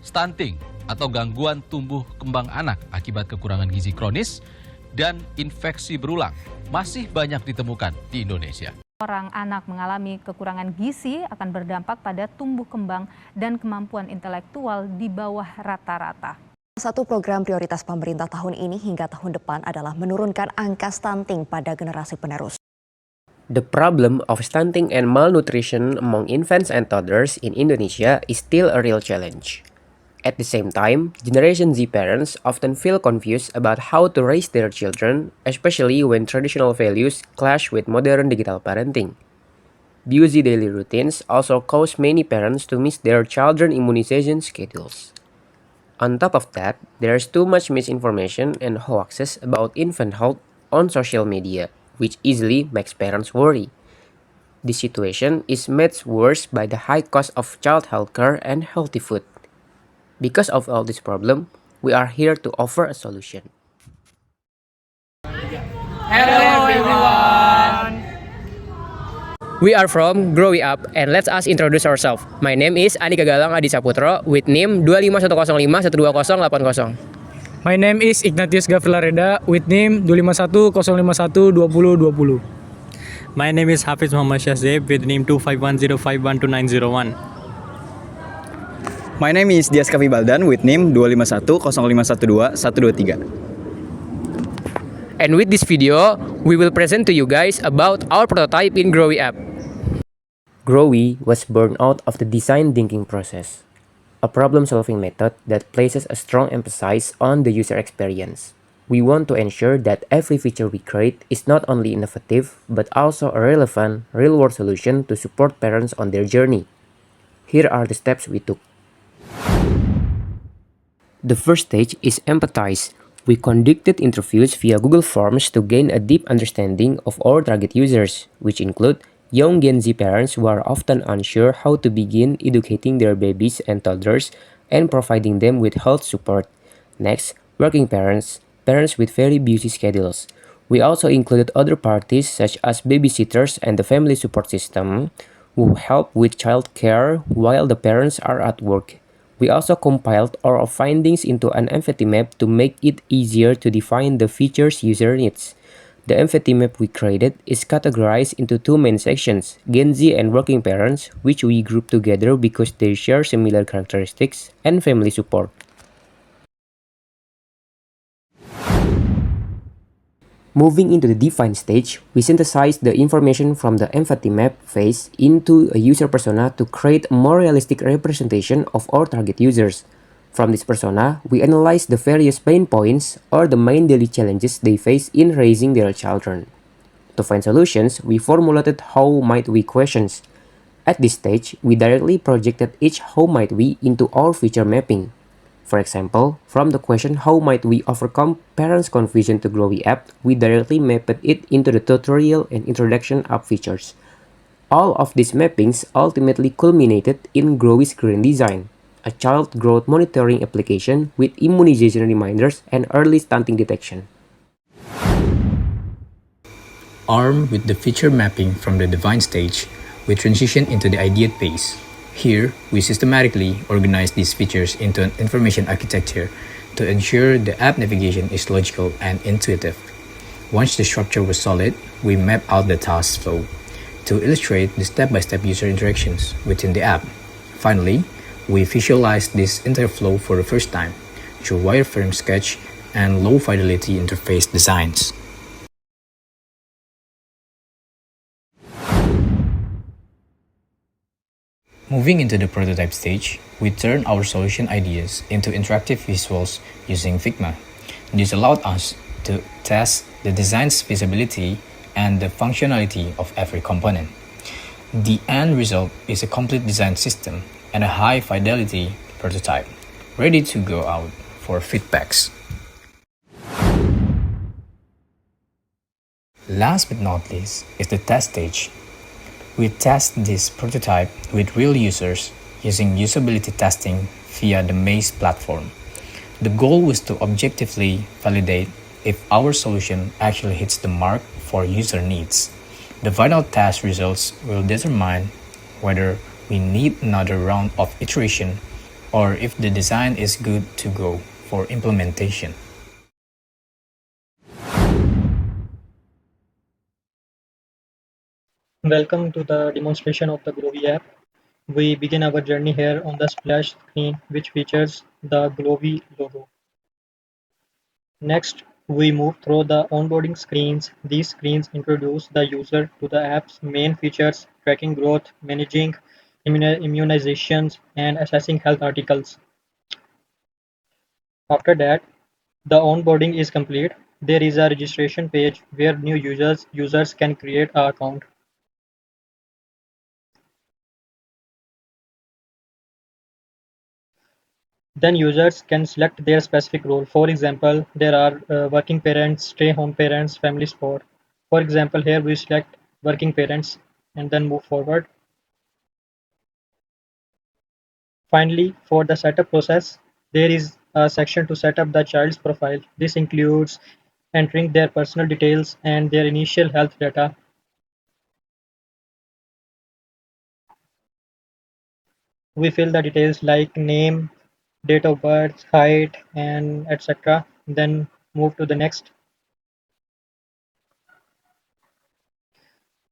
stunting atau gangguan tumbuh kembang anak akibat kekurangan gizi kronis dan infeksi berulang masih banyak ditemukan di Indonesia. Orang anak mengalami kekurangan gizi akan berdampak pada tumbuh kembang dan kemampuan intelektual di bawah rata-rata. Satu program prioritas pemerintah tahun ini hingga tahun depan adalah menurunkan angka stunting pada generasi penerus. The problem of stunting and malnutrition among infants and toddlers in Indonesia is still a real challenge. At the same time, Generation Z parents often feel confused about how to raise their children, especially when traditional values clash with modern digital parenting. Busy daily routines also cause many parents to miss their children's immunization schedules. On top of that, there's too much misinformation and hoaxes about infant health on social media, which easily makes parents worry. This situation is made worse by the high cost of child healthcare and healthy food. Because of all this problem, we are here to offer a solution. Hello everyone! We are from Growie Up and let us introduce ourselves. My name is Andhika Galang Adisaputro with NIM 25105128080. My name is Ignatius Gavilareda with NIM 25105122020. My name is Hafiz Muhammad Shahzeb with NIM 25105129101. My name is Dias Kavi Baldan with NIM 25105121223. And with this video, we will present to you guys about our prototype in Growie app. Growie was born out of the design thinking process, a problem-solving method that places a strong emphasis on the user experience. We want to ensure that every feature we create is not only innovative, but also a relevant, real-world solution to support parents on their journey. Here are the steps we took. The first stage is empathize. We conducted interviews via Google Forms to gain a deep understanding of our target users, which include young Gen Z parents who are often unsure how to begin educating their babies and toddlers and providing them with health support. Next, working parents, parents with very busy schedules. We also included other parties such as babysitters and the family support system who help with child care while the parents are at work. We also compiled our findings into an empathy map to make it easier to define the features user needs. The empathy map we created is categorized into two main sections, Gen Z and working parents, which we grouped together because they share similar characteristics, and family support. Moving into the define stage, we synthesized the information from the empathy map phase into a user persona to create a more realistic representation of our target users. From this persona, we analyzed the various pain points or the main daily challenges they face in raising their children. To find solutions, we formulated how might we questions. At this stage, we directly projected each how might we into our feature mapping. For example, from the question how might we overcome parents' confusion to Growie app, we directly mapped it into the tutorial and introduction app features. All of these mappings ultimately culminated in Growie's Green Design, a child growth monitoring application with immunization reminders and early stunting detection. Armed with the feature mapping from the define stage, we transition into the ideate phase. Here, we systematically organize these features into an information architecture to ensure the app navigation is logical and intuitive. Once the structure was solid, we map out the task flow to illustrate the step-by-step user interactions within the app. Finally, we visualized this entire flow for the first time through wireframe sketch and low-fidelity interface designs. Moving into the prototype stage, we turned our solution ideas into interactive visuals using Figma. This allowed us to test the design's feasibility and the functionality of every component. The end result is a complete design system and a high-fidelity prototype, ready to go out for feedbacks. Last but not least is the test stage. We test this prototype with real users using usability testing via the Maze platform. The goal was to objectively validate if our solution actually hits the mark for user needs. The final test results will determine whether we need another round of iteration or if the design is good to go for implementation. Welcome to the demonstration of the Growie app. We begin our journey here on the splash screen, which features the Growie logo. Next, we move through the onboarding screens. These screens introduce the user to the app's main features: tracking growth, managing immunizations, and assessing health articles. After that, the onboarding is complete. There is a registration page where new users can create an account. Then users can select their specific role. For example, there are working parents, stay-home parents, family support. For example, here we select working parents and then move forward. Finally, for the setup process, there is a section to set up the child's profile. This includes entering their personal details and their initial health data. We fill the details like name, date of birth, height, and etc. Then move to the next.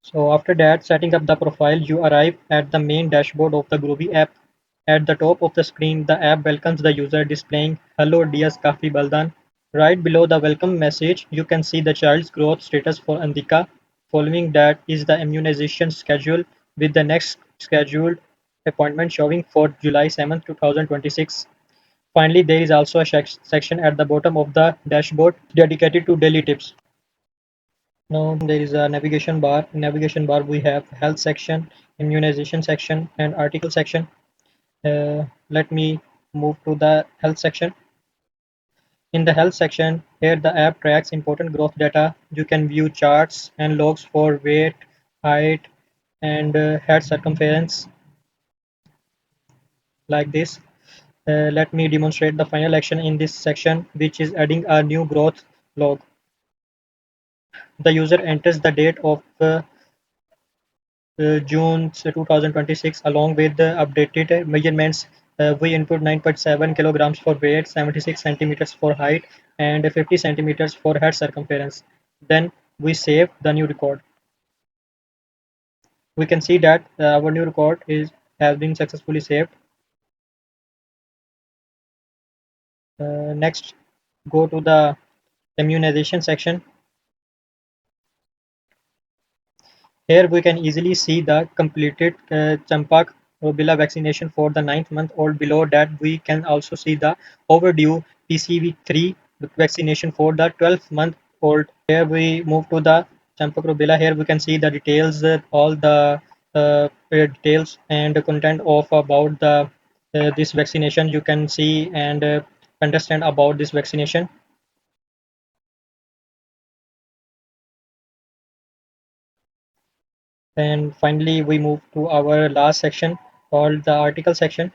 So after that, setting up the profile, you arrive at the main dashboard of the Groovy app. At the top of the screen, the app welcomes the user, displaying "Hello Dias Kafi Baldan." Right below the welcome message, you can see the child's growth status for Andhika. Following that is the immunization schedule, with the next scheduled appointment showing for July 7th, 2026. Finally, there is also a section at the bottom of the dashboard dedicated to daily tips. Now there is a navigation bar. In navigation bar we have health section, immunization section, and article section. Let me move to the health section. In the health section, here the app tracks important growth data. You can view charts and logs for weight, height, and head circumference like this. Let me demonstrate the final action in this section, which is adding a new growth log. The user enters the date of June 2026 along with the updated measurements. We input 9.7 kilograms for weight, 76 centimeters for height, and 50 centimeters for head circumference. Then we save the new record. We can see that our new record has been successfully saved. Next, go to the immunization section. Here we can easily see the completed Champak rubella vaccination for the 9th month old. Below that we can also see the overdue PCV3 vaccination for the 12th month old. Here we move to the Champak rubella. Here we can see the details, all the details and the content of about the this vaccination. You can see and understand about this vaccination. And finally, we move to our last section called the article section,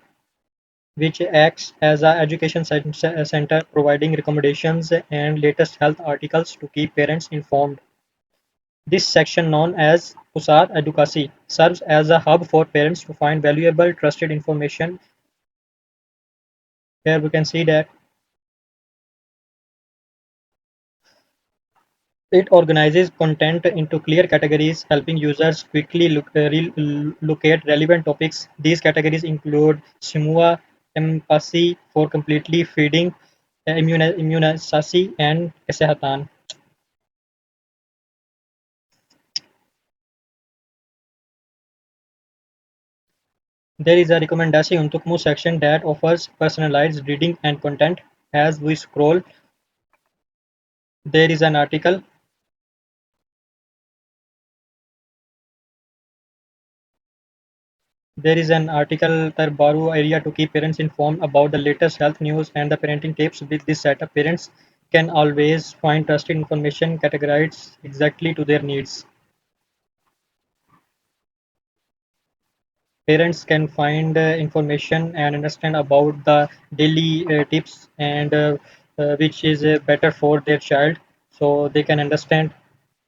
which acts as a education center providing recommendations and latest health articles to keep parents informed. This section, known as Pusat Edukasi, serves as a hub for parents to find valuable, trusted information. Here we can see that it organizes content into clear categories, helping users quickly locate relevant topics. These categories include Simua, Empathy for completely feeding, Immunisasi, and Kesehatan. There is a Rekomendasi Untukmu section that offers personalized reading and content. As we scroll, there is an article. There is an article Tarbaru area to keep parents informed about the latest health news and the parenting tips. With this setup, parents can always find trusted information categorized exactly to their needs. Parents can find information and understand about the daily tips and which is better for their child, so they can understand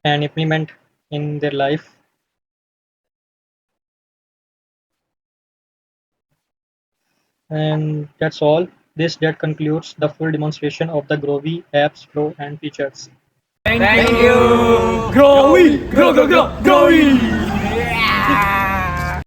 and implement in their life. And that's all. That concludes the full demonstration of the Growie app's flow and features. Growie, grow, grow, grow, grow, growie.